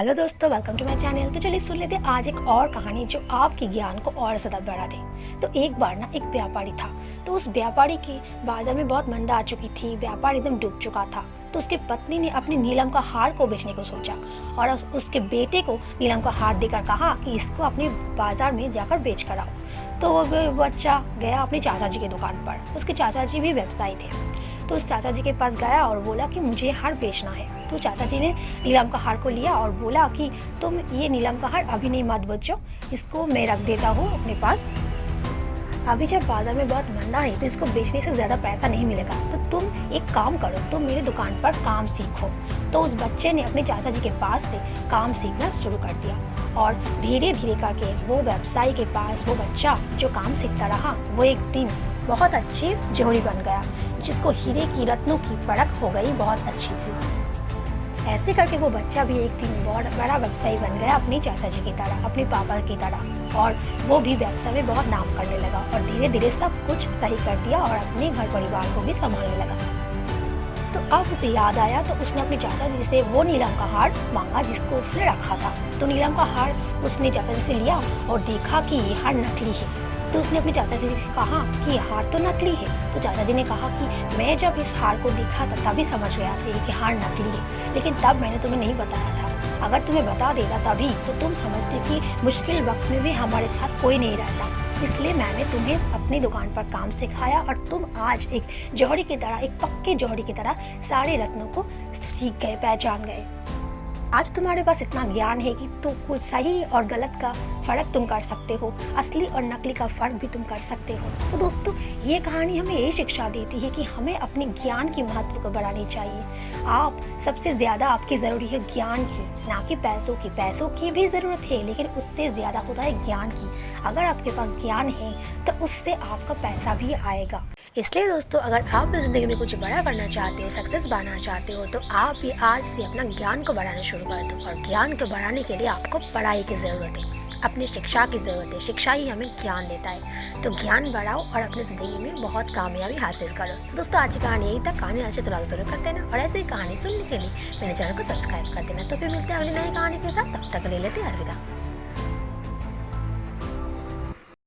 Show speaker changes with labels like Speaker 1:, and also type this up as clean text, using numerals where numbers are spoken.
Speaker 1: Hello दोस्तों, welcome to my channel. तो चलिए सुन लेते हैं आज एक और कहानी जो आपके ज्ञान को और ज़्यादा बढ़ा दे। तो एक बार ना एक व्यापारी था। तो उस व्यापारी की बाजार में बहुत मंदा आ चुकी थी, व्यापार एकदम डूब चुका था। तो उसकी पत्नी ने अपनी नीलम का हार को बेचने को सोचा और उसके बेटे को नीलम का हार देकर कहा कि इसको अपने बाजार में जाकर बेच कर आओ। तो वो बच्चा गया अपने चाचा जी की दुकान पर। उसके चाचा जी भी व्यवसायी थे। तो उस चाचा जी के पास गया और बोला कि मुझे हार बेचना है। तो चाचा जी ने नीलम का हार को लिया और बोला कि तुम ये नीलम का हार अभी नहीं मत बेचो, इसको मैं रख देता हूँ अपने पास। अभी जब बाजार में बहुत मंदा है तो इसको बेचने से ज़्यादा पैसा नहीं मिलेगा, तो तुम एक काम करो, तुम मेरे दुकान पर काम सीखो। तो उस बच्चे ने अपने चाचा जी के पास से काम सीखना शुरू कर दिया और धीरे धीरे करके वो व्यवसायी के पास वो बच्चा जो काम सीखता रहा, वो एक दिन बहुत अच्छी जोहरी बन गया, जिसको हीरे की रत्नों की परख हो गई बहुत अच्छी सी। ऐसे करके वो बच्चा भी एक दिन बहुत बड़ा व्यवसायी बन गया, अपने चाचा जी की तरह, अपने पापा की तरह। और वो भी व्यवसाय में बहुत नाम करने लगा और धीरे धीरे सब कुछ सही कर दिया और अपने घर परिवार को भी संभालने लगा। तो अब उसे याद आया तो उसने अपने चाचा जी से वो नीलम का हार मांगा जिसको उसने रखा था। तो नीलम का हार उसने चाचा जी से लिया और देखा कि ये हार नकली है। तो उसने अपने चाचा जी से कहा कि ये हार तो नकली है। तो चाचा जी ने कहा कि मैं जब इस हार को देखा था तभी समझ गया था कि हार नकली है, लेकिन तब मैंने तुम्हें नहीं बताया था। अगर तुम्हें बता देता तभी तो तुम समझते कि मुश्किल वक्त में भी हमारे साथ कोई नहीं रहता, इसलिए मैंने तुम्हें अपनी दुकान पर काम सिखाया और तुम आज एक जौहरी की तरह, एक पक्के जौहरी की तरह सारे रत्नों को सीख गए, पहचान गए। आज तुम्हारे पास इतना ज्ञान है कि तो कुछ सही और गलत का फ़र्क तुम कर सकते हो, असली और नकली का फ़र्क भी तुम कर सकते हो। तो दोस्तों, ये कहानी हमें ये शिक्षा देती है कि हमें अपने ज्ञान की महत्व को बढ़ानी चाहिए। आप सबसे ज़्यादा आपकी ज़रूरी है ज्ञान की, ना कि पैसों की। पैसों की भी ज़रूरत है, लेकिन उससे ज़्यादा होता है ज्ञान की। अगर आपके पास ज्ञान है तो उससे आपका पैसा भी आएगा। इसलिए दोस्तों, अगर आप इस ज़िंदगी में कुछ बड़ा करना चाहते हो, सक्सेस पाना चाहते हो, तो आप भी आज से अपना ज्ञान को बढ़ाना शुरू कर दो। और ज्ञान को बढ़ाने के लिए आपको पढ़ाई की ज़रूरत है, अपनी शिक्षा की ज़रूरत है। शिक्षा ही हमें ज्ञान देता है। तो ज्ञान बढ़ाओ और अपनी ज़िंदगी में बहुत कामयाबी हासिल करो। तो दोस्तों, आज की कहानी यही तक। कहानी अच्छे तो लाइक ज़रूर कर देना और ऐसे ही कहानी सुनने के लिए मेरे चैनल को सब्सक्राइब कर देना। तो फिर मिलते हैं अगली नई कहानी के साथ। तब तक ले लेते हैं अलविदा।